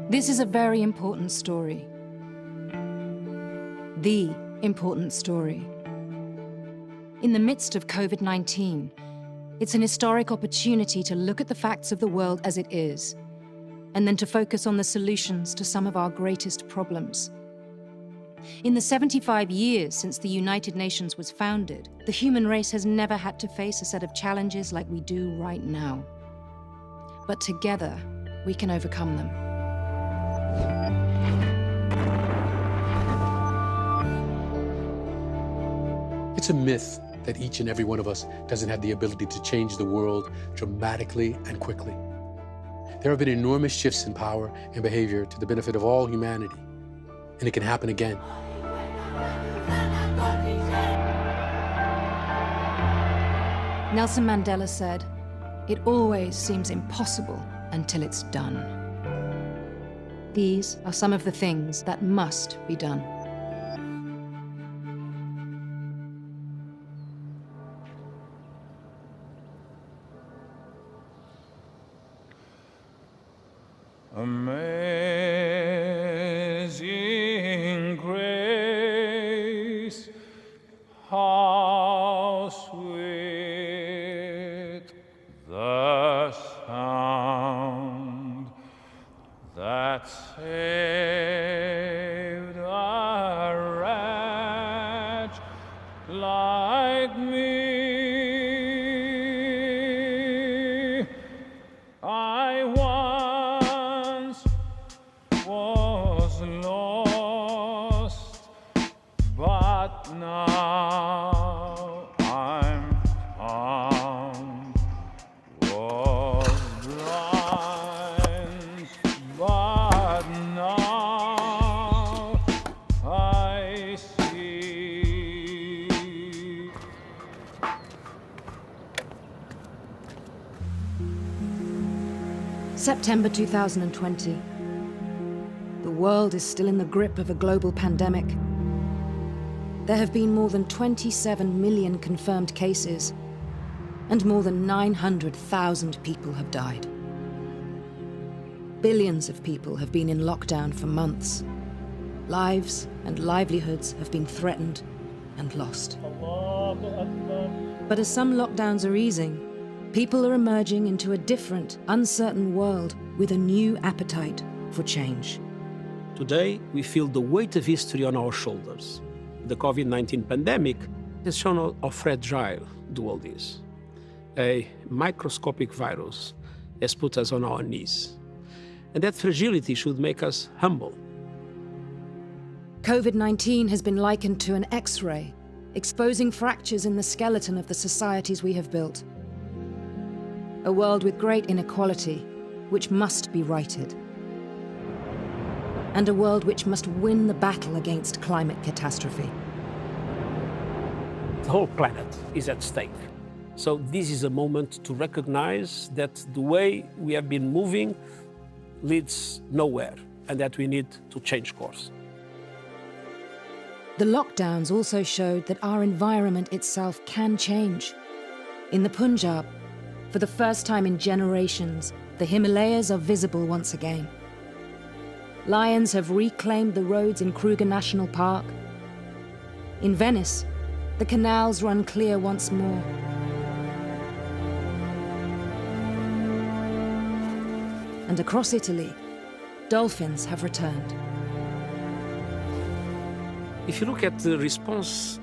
This is a very important story. The important story. In the midst of COVID-19, it's an historic opportunity to look at the facts of the world as it is, and then to focus on the solutions to some of our greatest problems. In the 75 years since the United Nations was founded, the human race has never had to face a set of challenges like we do right now. But together, we can overcome them. It's a myth that each and every one of us doesn't have the ability to change the world dramatically and quickly. There have been enormous shifts in power and behavior to the benefit of all humanity, and it can happen again. Nelson Mandela said, "It always seems impossible until it's done." These are some of the things that must be done. Amazing grace, how sweet the sound that saved a wretch like me. I once was lost, but now I'm found. Was blind, but now I see. September 2020. The world is still in the grip of a global pandemic. There have been more than 27 million confirmed cases, and more than 900,000 people have died. Billions of people have been in lockdown for months. Lives and livelihoods have been threatened and lost. But as some lockdowns are easing, people are emerging into a different, uncertain world with a new appetite for change. Today, we feel the weight of history on our shoulders. The COVID-19 pandemic has shown how fragile the world is. A microscopic virus has put us on our knees. And that fragility should make us humble. COVID-19 has been likened to an X-ray, exposing fractures in the skeleton of the societies we have built. A world with great inequality, which must be righted. And a world which must win the battle against climate catastrophe. The whole planet is at stake. So this is a moment to recognize that the way we have been moving leads nowhere, and that we need to change course. The lockdowns also showed that our environment itself can change. In the Punjab, for the first time in generations, the Himalayas are visible once again. Lions have reclaimed the roads in Kruger National Park. In Venice, the canals run clear once more. And across Italy, dolphins have returned. If you look at the response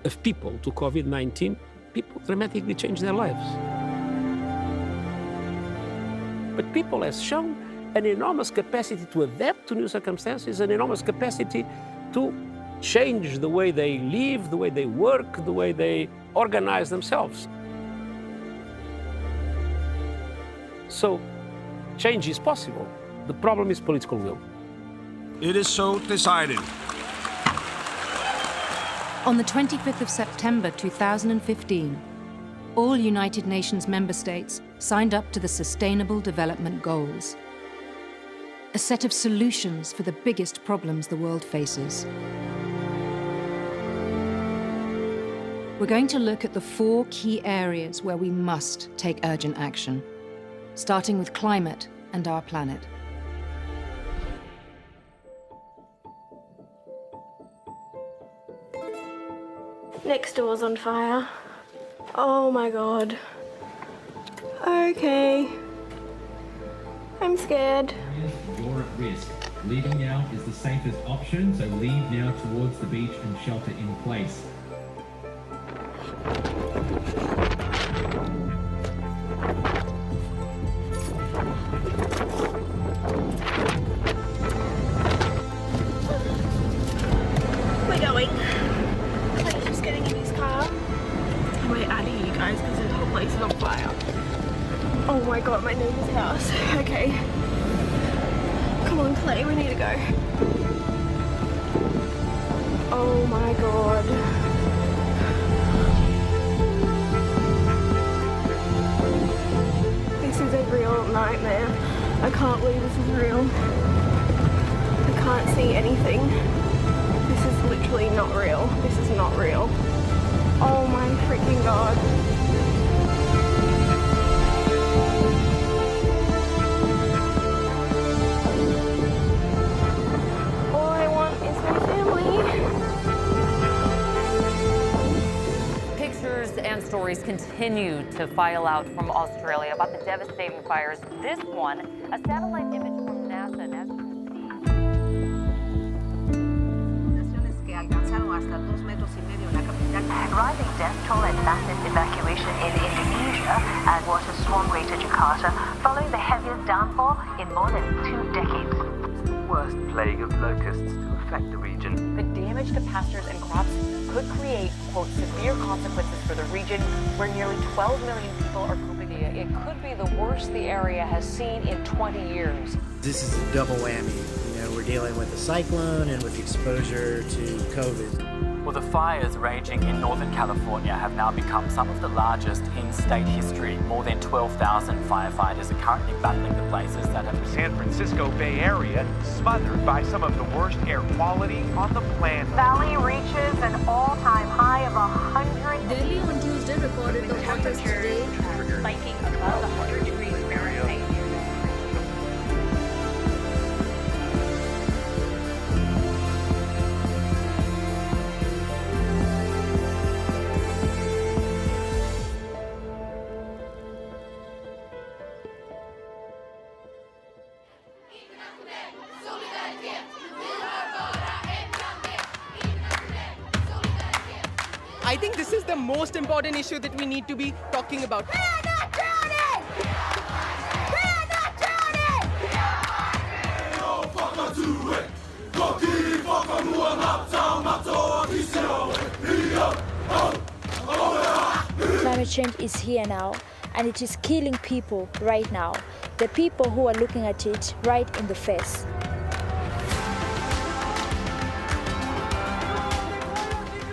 of people to COVID-19, people dramatically change their lives. But people have shown an enormous capacity to adapt to new circumstances, an enormous capacity to change the way they live, the way they work, the way they organize themselves. So, change is possible. The problem is political will. It is so decided. On the 25th of September 2015, all United Nations member states signed up to the Sustainable Development Goals, a set of solutions for the biggest problems the world faces. We're going to look at the 4 key areas where we must take urgent action, starting with climate and our planet. Next door's on fire. Oh my god. Okay. I'm scared. You're at risk. Leaving now is the safest option, so leave now towards the beach and shelter in place. We're going. Clay's just getting in his car. We're out of here, you guys, because the whole place is on fire. Oh my god, my neighbor's house. Okay. Come on, Clay, we need to go. Oh my god. This is a real nightmare. I can't believe this is real. I can't see anything. This is literally not real. This is not real. Oh my freaking god. All I want is my family. Pictures and stories continue to file out from Australia about the devastating fires. This one, a satellite image from NASA. And as you can see, Naciones que alcanzaron hasta 2,5 metros en la capital. Rising death toll and massive evacuation in Indonesia as water swamped Greater Jakarta following the heaviest downpour in more than 2 decades. Worst plague of locusts to affect the region. the damage to pastures and crops could create, quote, severe consequences for the region where nearly 12 million people are coping. It could be the worst the area has seen in 20 years. This is a double whammy. You know, we're dealing with a cyclone and with exposure to COVID. Well, the fires raging in Northern California have now become some of the largest in state history. More than 12,000 firefighters are currently battling the blazes that have... The San Francisco Bay Area smothered by some of the worst air quality on the planet. Valley reaches an all-time high of 100. Delhi on Tuesday recorded the hottest day, Spiking above 100 degrees Fahrenheit. I think this is the most important issue that we need to be talking about. We are not drowning! We are not drowning! Climate change is here now, and it is killing people right now. The people who are looking at it right in the face.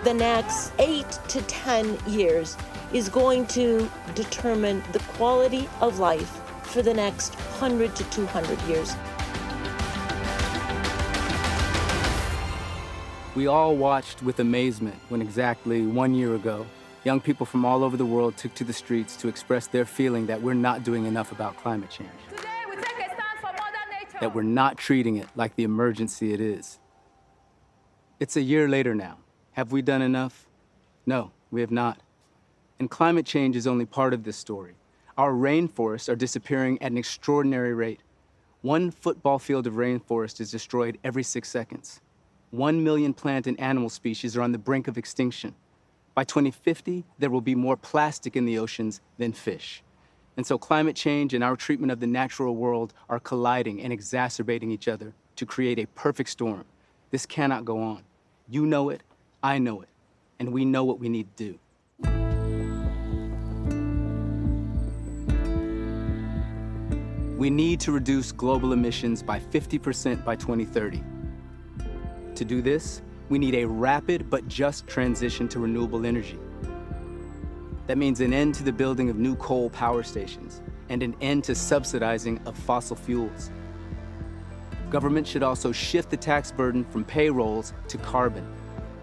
The next 8 to 10 years is going to determine the quality of life for the next 100 to 200 years. We all watched with amazement when exactly 1 year ago, young people from all over the world took to the streets to express their feeling that we're not doing enough about climate change. Today we take a stand for Mother Nature. That we're not treating it like the emergency it is. It's a year later now. Have we done enough? No, we have not. And climate change is only part of this story. Our rainforests are disappearing at an extraordinary rate. 1 football field of rainforest is destroyed every 6 seconds. 1 million plant and animal species are on the brink of extinction. By 2050, there will be more plastic in the oceans than fish. And so climate change and our treatment of the natural world are colliding and exacerbating each other to create a perfect storm. This cannot go on. You know it, I know it, and we know what we need to do. We need to reduce global emissions by 50% by 2030. To do this, we need a rapid but just transition to renewable energy. That means an end to the building of new coal power stations and an end to subsidizing of fossil fuels. Government should also shift the tax burden from payrolls to carbon.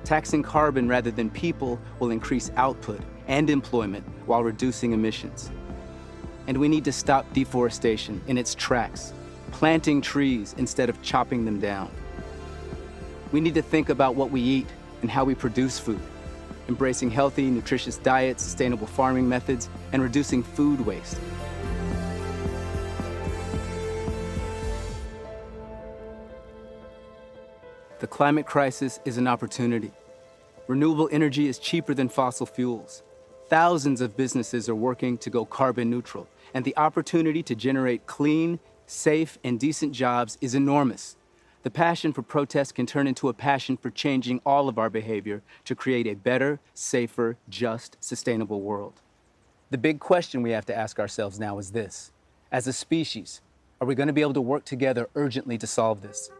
Taxing carbon rather than people will increase output and employment while reducing emissions. And we need to stop deforestation in its tracks, planting trees instead of chopping them down. We need to think about what we eat and how we produce food. embracing healthy, nutritious diets, sustainable farming methods, and reducing food waste. The climate crisis is an opportunity. Renewable energy is cheaper than fossil fuels. Thousands of businesses are working to go carbon neutral, and the opportunity to generate clean, safe, and decent jobs is enormous. The passion for protest can turn into a passion for changing all of our behavior to create a better, safer, just, sustainable world. The big question we have to ask ourselves now is this: as a species, are we going to be able to work together urgently to solve this?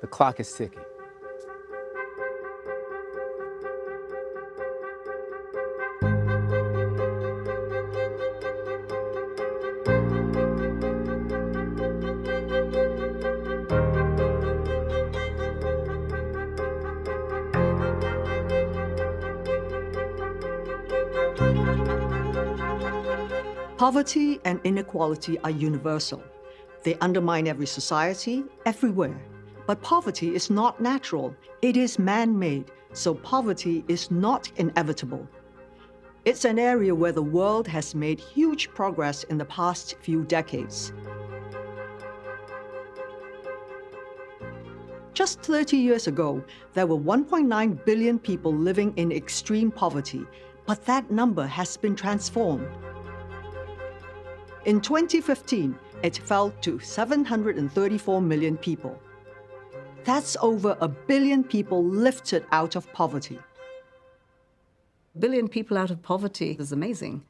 The clock is ticking. Poverty and inequality are universal. They undermine every society, everywhere. But poverty is not natural. It is man-made, so poverty is not inevitable. It's an area where the world has made huge progress in the past few decades. Just 30 years ago, there were 1.9 billion people living in extreme poverty, but that number has been transformed. In 2015, it fell to 734 million people. That's over 1 billion people lifted out of poverty. 1 billion people out of poverty is amazing.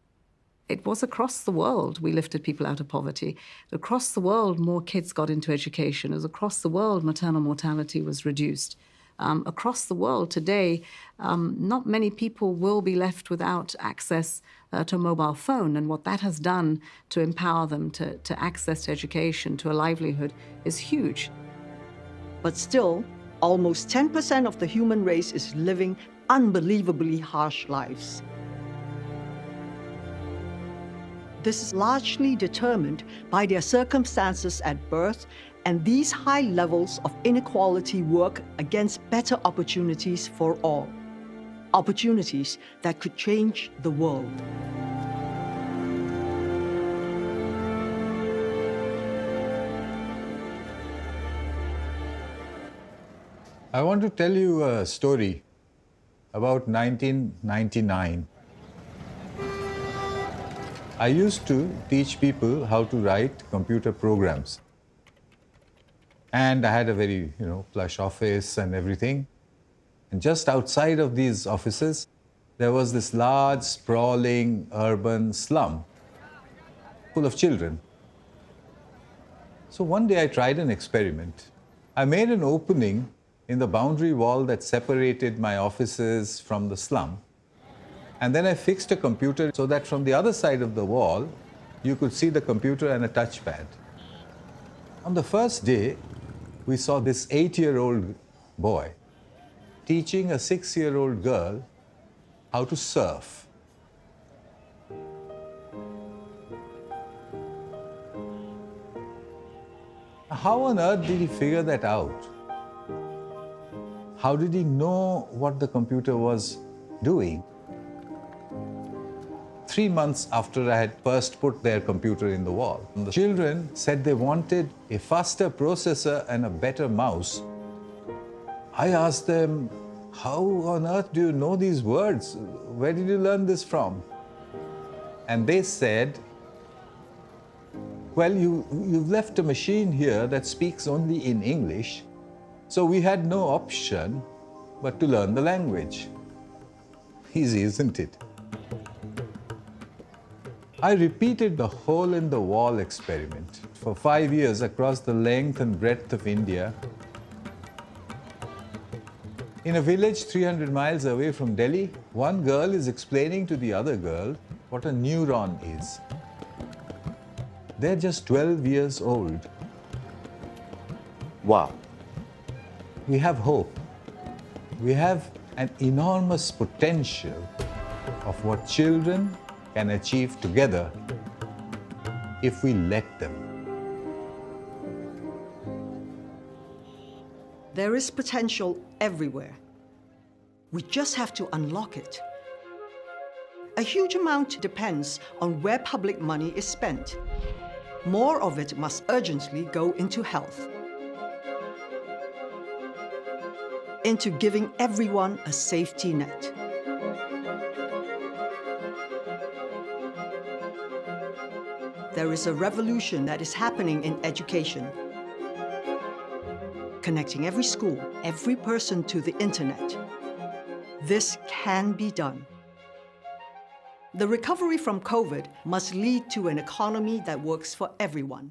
It was across the world we lifted people out of poverty. Across the world, more kids got into education. As across the world, maternal mortality was reduced. Across the world today, not many people will be left without access to a mobile phone, and what that has done to empower them to access to education, to a livelihood, is huge. But still, almost 10% of the human race is living unbelievably harsh lives. This is largely determined by their circumstances at birth, and these high levels of inequality work against better opportunities for all. Opportunities that could change the world. I want to tell you a story about 1999. I used to teach people how to write computer programs. And I had a very, plush office and everything. And just outside of these offices, there was this large, sprawling, urban slum full of children. So one day I tried an experiment. I made an opening in the boundary wall that separated my offices from the slum. And then I fixed a computer so that from the other side of the wall, you could see the computer and a touchpad. On the first day, we saw this 8-year-old boy teaching a 6-year-old girl how to surf. How on earth did he figure that out? How did he know what the computer was doing? 3 months after I had first put their computer in the wall, the children said they wanted a faster processor and a better mouse. I asked them, how on earth do you know these words? Where did you learn this from? And they said, well, you've left a machine here that speaks only in English, so we had no option but to learn the language. Easy, isn't it? I repeated the hole-in-the-wall experiment for 5 years across the length and breadth of India. In a village 300 miles away from Delhi, one girl is explaining to the other girl what a neuron is. They're just 12 years old. Wow. We have hope. We have an enormous potential of what children can achieve together if we let them. There is potential everywhere. We just have to unlock it. A huge amount depends on where public money is spent. More of it must urgently go into health, into giving everyone a safety net. There is a revolution that is happening in education, connecting every school, every person to the internet. This can be done. The recovery from COVID must lead to an economy that works for everyone.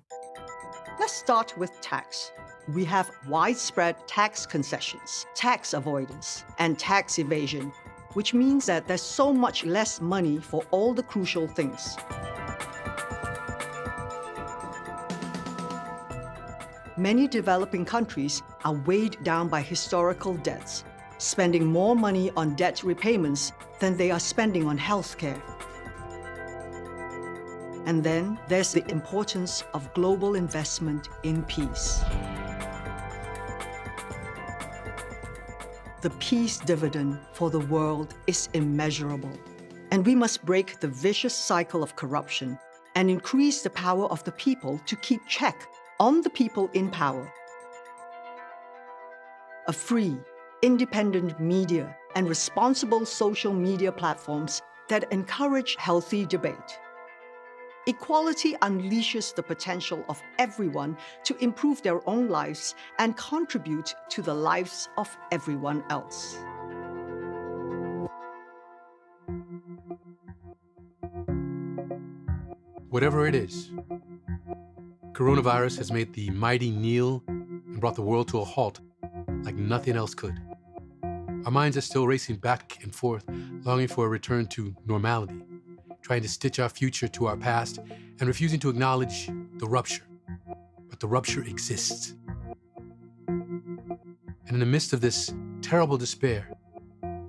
Let's start with tax. We have widespread tax concessions, tax avoidance, and tax evasion, which means that there's so much less money for all the crucial things. Many developing countries are weighed down by historical debts, spending more money on debt repayments than they are spending on healthcare. And then there's the importance of global investment in peace. The peace dividend for the world is immeasurable, and we must break the vicious cycle of corruption and increase the power of the people to keep check on the people in power. A free, independent media and responsible social media platforms that encourage healthy debate. Equality unleashes the potential of everyone to improve their own lives and contribute to the lives of everyone else. Whatever it is, coronavirus has made the mighty kneel and brought the world to a halt like nothing else could. Our minds are still racing back and forth, longing for a return to normality, trying to stitch our future to our past and refusing to acknowledge the rupture. But the rupture exists. And in the midst of this terrible despair,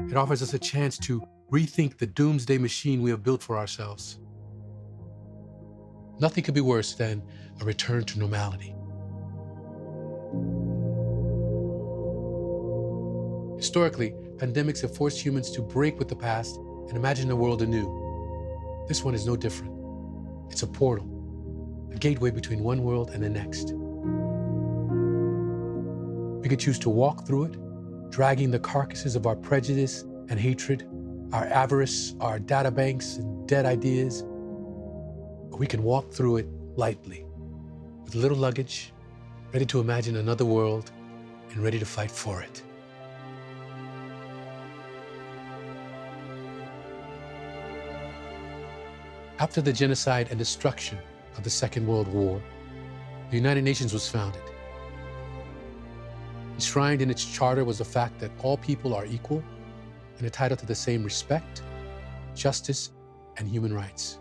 it offers us a chance to rethink the doomsday machine we have built for ourselves. Nothing could be worse than a return to normality. Historically, pandemics have forced humans to break with the past and imagine the world anew. This one is no different. It's a portal, a gateway between one world and the next. We could choose to walk through it, dragging the carcasses of our prejudice and hatred, our avarice, our data banks and dead ideas. Or we can walk through it lightly, with little luggage, ready to imagine another world and ready to fight for it. After the genocide and destruction of the Second World War, the United Nations was founded. Enshrined in its charter was the fact that all people are equal and entitled to the same respect, justice, and human rights.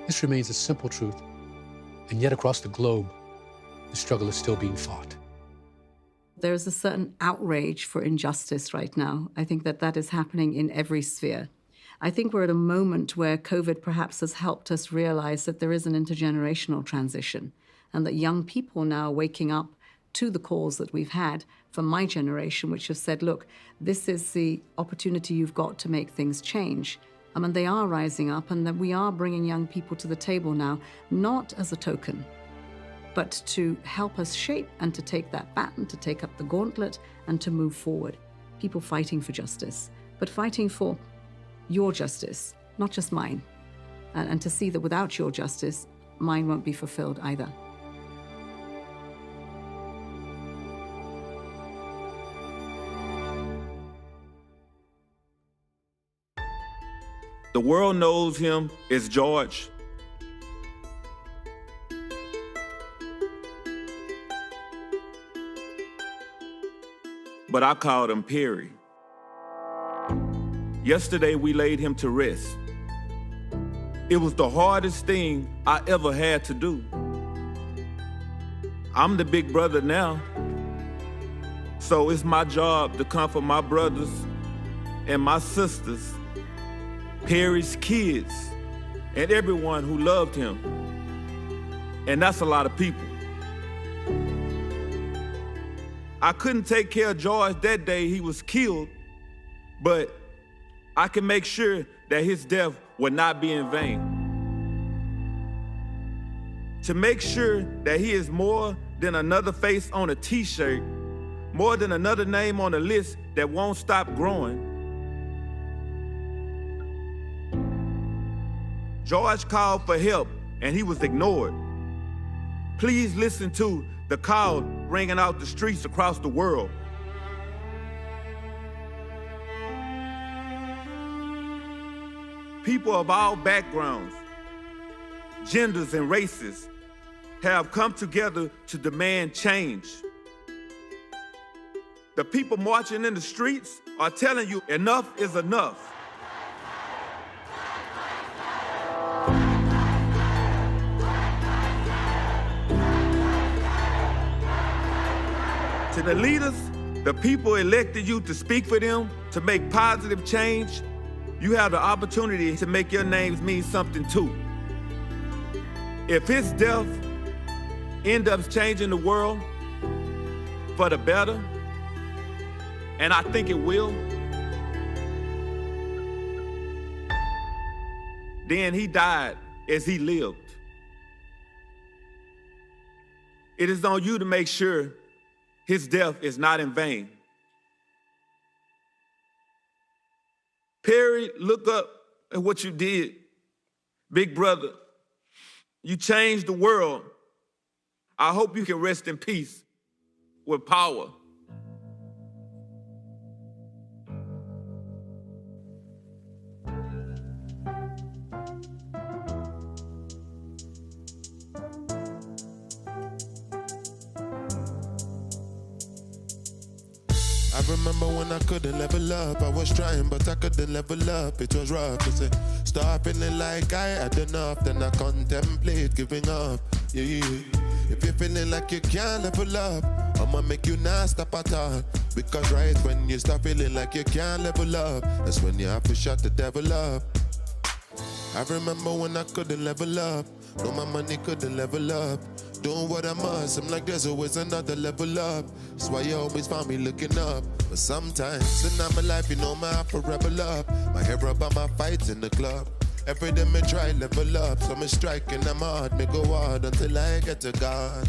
This remains a simple truth, and yet across the globe, the struggle is still being fought. There's a certain outrage for injustice right now. I think that is happening in every sphere. I think we're at a moment where COVID perhaps has helped us realize that there is an intergenerational transition and that young people now are waking up to the calls that we've had from my generation, which have said, look, this is the opportunity you've got to make things change. And they are rising up, and that we are bringing young people to the table now, not as a token, but to help us shape and to take that baton, to take up the gauntlet and to move forward. People fighting for justice, but fighting for your justice, not just mine. And to see that without your justice, mine won't be fulfilled either. The world knows him as George. But I called him Perry. Yesterday we laid him to rest. It was the hardest thing I ever had to do. I'm the big brother now, so it's my job to comfort my brothers and my sisters, Perry's kids, and everyone who loved him. And that's a lot of people. I couldn't take care of George that day he was killed, but I can make sure that his death would not be in vain. To make sure that he is more than another face on a t-shirt, more than another name on a list that won't stop growing. George called for help and he was ignored. Please listen to the call ringing out the streets across the world. People of all backgrounds, genders, and races have come together to demand change. The people marching in the streets are telling you enough is enough. To the leaders, the people elected you to speak for them, to make positive change. You have the opportunity to make your names mean something too. If his death ends up changing the world for the better, and I think it will, then he died as he lived. It is on you to make sure his death is not in vain. Perry, look up at what you did. Big brother, you changed the world. I hope you can rest in peace with power. I remember when I couldn't level up. I was trying, but I couldn't level up. It was rough to say, start feeling like I had enough. Then I contemplate giving up. Yeah. If you're feeling like you can't level up, I'ma make you not stop at all. Because right when you start feeling like you can't level up, that's when you have to shut the devil up. I remember when I couldn't level up. No, my money couldn't level up. Doing what I must, I'm like there's always another level up. That's why you always find me looking up. But sometimes in my life, you know, I have to rebel up. My hair up on my fights in the club. Every day me try level up. So me strike and I'm hard, me go hard until I get to God.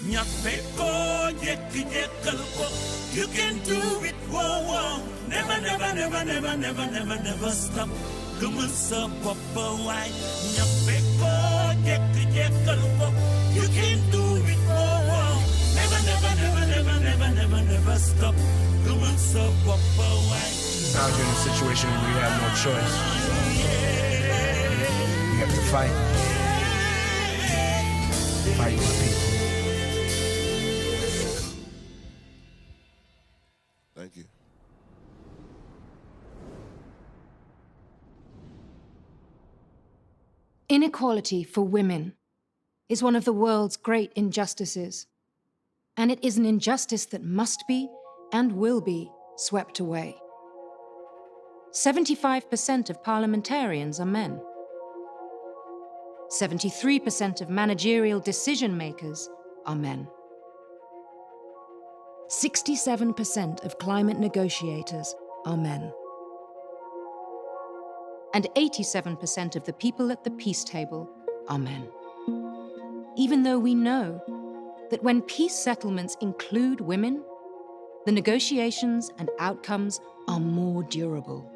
You can do it, whoa, whoa. Never, never, never, never, never, never, never stop. Come on, so papa, why? You can do it, whoa, whoa. Never, never, never, never, never, never, never stop. Come on, so papa, why? Now you're in a situation where you have no choice. You have to fight. Fight for people. Thank you. Inequality for women is one of the world's great injustices, and it is an injustice that must be and will be swept away. 75% of parliamentarians are men. 73% of managerial decision-makers are men. 67% of climate negotiators are men. And 87% of the people at the peace table are men. Even though we know that when peace settlements include women, the negotiations and outcomes are more durable.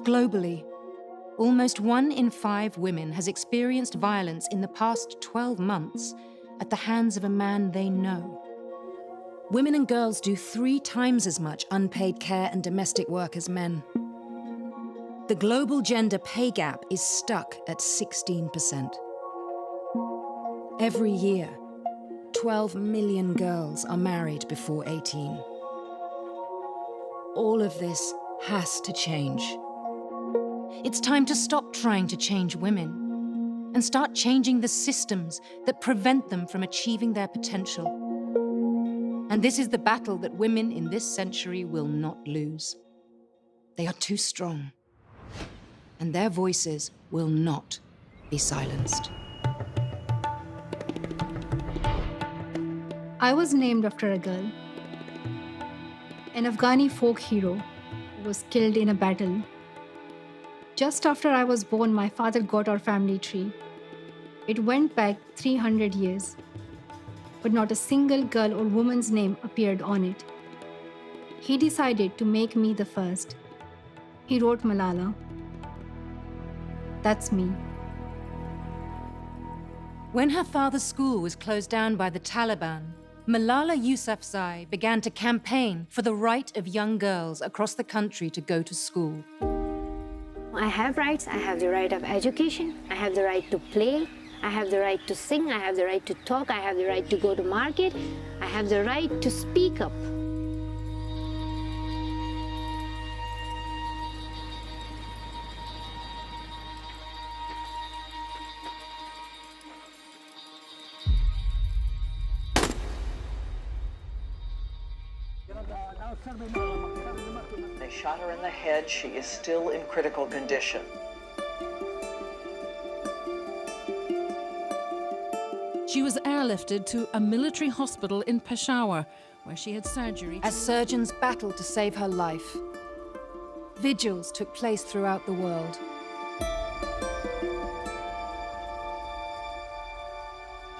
Globally, almost 1 in 5 women has experienced violence in the past 12 months at the hands of a man they know. Women and girls do 3 times as much unpaid care and domestic work as men. The global gender pay gap is stuck at 16%. Every year, 12 million girls are married before 18. All of this has to change. It's time to stop trying to change women and start changing the systems that prevent them from achieving their potential. And this is the battle that women in this century will not lose. They are too strong, and their voices will not be silenced. I was named after a girl. An Afghani folk hero was killed in a battle. Just after I was born, my father got our family tree. It went back 300 years, but not a single girl or woman's name appeared on it. He decided to make me the first. He wrote Malala. That's me. When her father's school was closed down by the Taliban, Malala Yousafzai began to campaign for the right of young girls across the country to go to school. I have rights. I have the right of education. I have the right to play. I have the right to sing. I have the right to talk. I have the right to go to market. I have the right to speak up. They shot her in the head. She is still in critical condition. She was airlifted to a military hospital in Peshawar, where she had surgery. As surgeons battled to save her life, vigils took place throughout the world.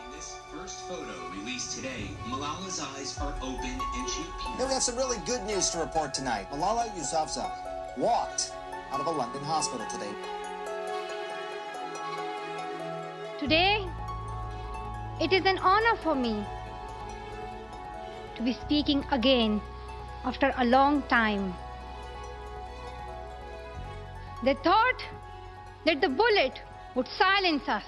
In this first photo released today, Malala's eyes are open and she appears. Now we have some really good news to report tonight. Malala Yousafzai walked out of a London hospital today. Today, it is an honor for me to be speaking again after a long time. They thought that the bullet would silence us,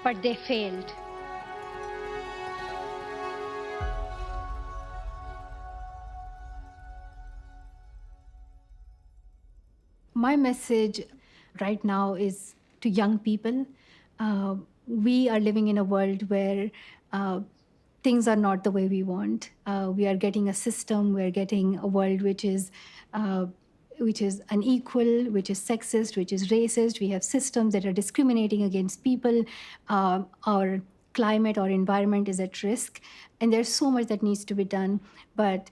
but they failed. My message right now is to young people. We are living in a world where things are not the way we want. We are getting a system, we're getting a world which is unequal, which is sexist, which is racist. We have systems that are discriminating against people. Our climate, our environment is at risk. And there's so much that needs to be done. But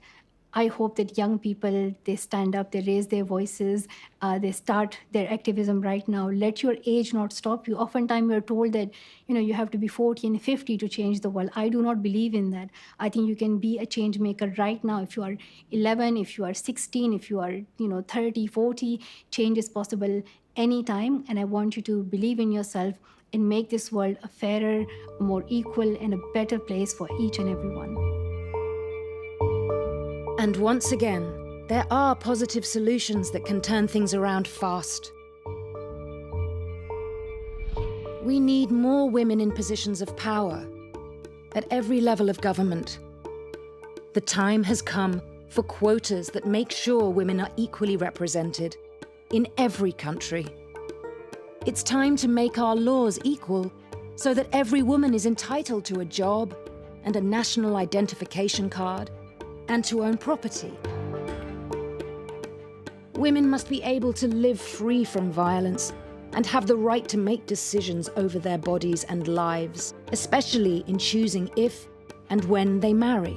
I hope that young people, they stand up, they raise their voices, they start their activism right now. Let your age not stop you. Oftentimes you're told that, you have to be 40 and 50 to change the world. I do not believe in that. I think you can be a change maker right now. If you are 11, if you are 16, if you are 30, 40, change is possible anytime. And I want you to believe in yourself and make this world a fairer, more equal, and a better place for each and every one. And once again, there are positive solutions that can turn things around fast. We need more women in positions of power at every level of government. The time has come for quotas that make sure women are equally represented in every country. It's time to make our laws equal so that every woman is entitled to a job and a national identification card and to own property. Women must be able to live free from violence and have the right to make decisions over their bodies and lives, especially in choosing if and when they marry.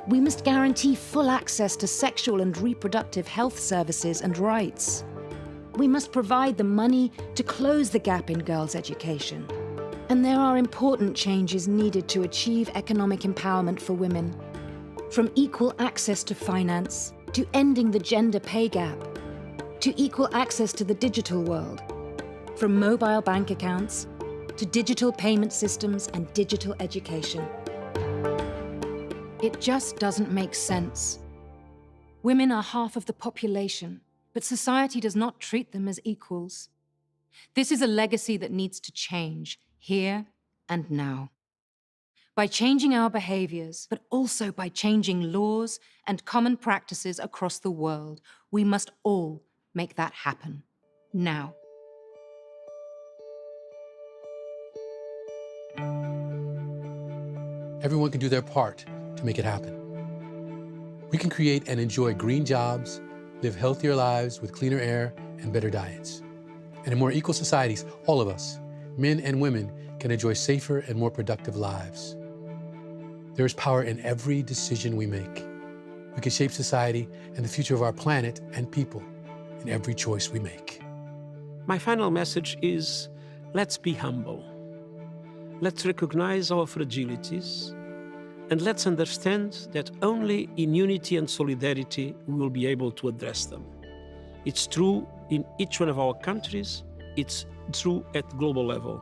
We must guarantee full access to sexual and reproductive health services and rights. We must provide the money to close the gap in girls' education. And there are important changes needed to achieve economic empowerment for women. From equal access to finance, to ending the gender pay gap, to equal access to the digital world, from mobile bank accounts, to digital payment systems and digital education. It just doesn't make sense. Women are half of the population, but society does not treat them as equals. This is a legacy that needs to change, here and now. By changing our behaviors, but also by changing laws and common practices across the world, we must all make that happen, now. Everyone can do their part to make it happen. We can create and enjoy green jobs, live healthier lives with cleaner air and better diets. And in more equal societies, all of us, men and women, can enjoy safer and more productive lives. There is power in every decision we make. We can shape society and the future of our planet and people in every choice we make. My final message is, let's be humble. Let's recognize our fragilities, and let's understand that only in unity and solidarity we will be able to address them. It's true in each one of our countries, it's true at global level.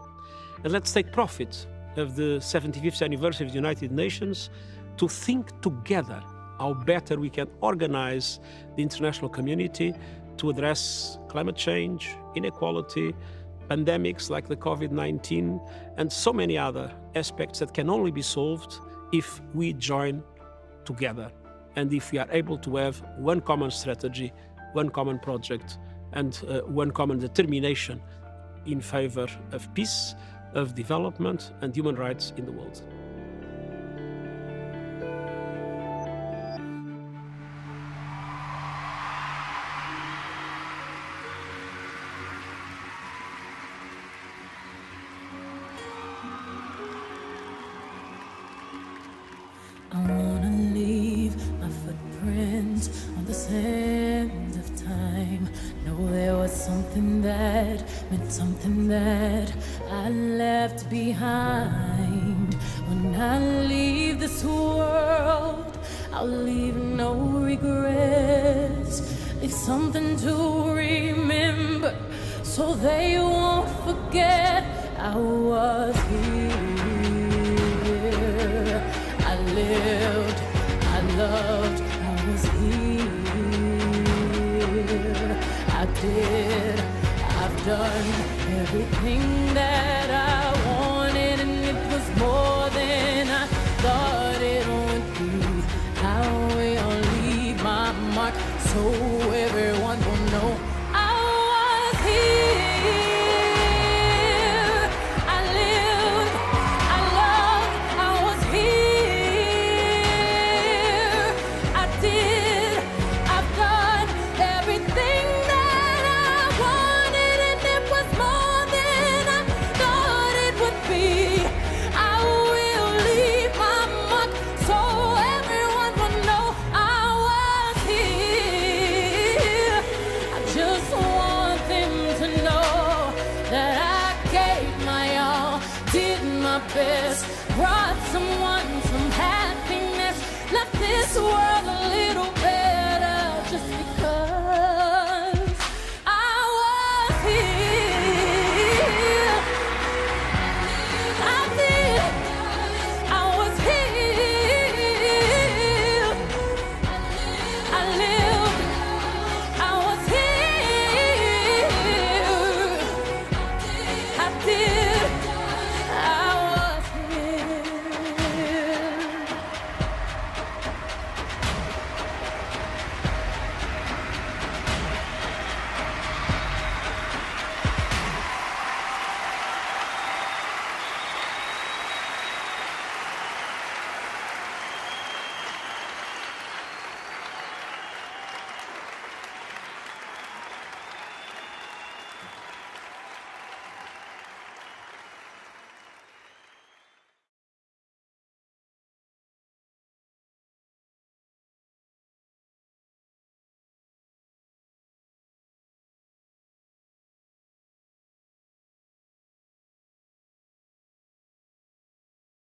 And let's take profit of the 75th anniversary of the United Nations to think together how better we can organize the international community to address climate change, inequality, pandemics like the COVID-19, and so many other aspects that can only be solved if we join together and if we are able to have one common strategy, one common project, and one common determination in favor of peace, of development, and human rights in the world. I wanna leave my footprint on the sand of time. Know there was something that meant something that I left behind. When I leave this world, I'll leave no regrets. Leave something to remember so they won't forget I was here. I lived, I loved, I was here. I did, I've done everything that I wanted, and it was more than I thought it would be. I will leave my mark so everyone will